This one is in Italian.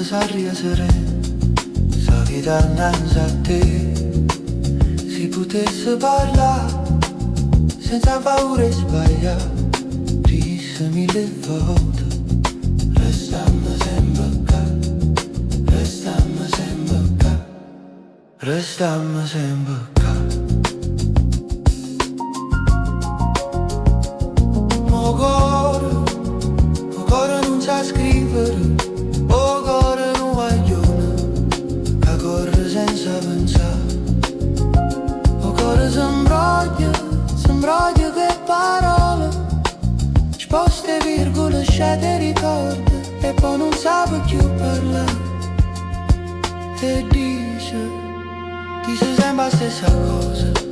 s'arria sereno, sa vita innanzi a te. Si potesse parlare senza paura e sbagliare, disse mille volte, restammo sempre qua, restammo sempre qua, restammo sempre qua. O cuore non sa scrivere, o cuore non guaglione, che corre senza pensare. O cuore s'imbroglia che parole, sposte virgole, scende ricorda, e poi non sa più parlare. E dice sempre la stessa cosa.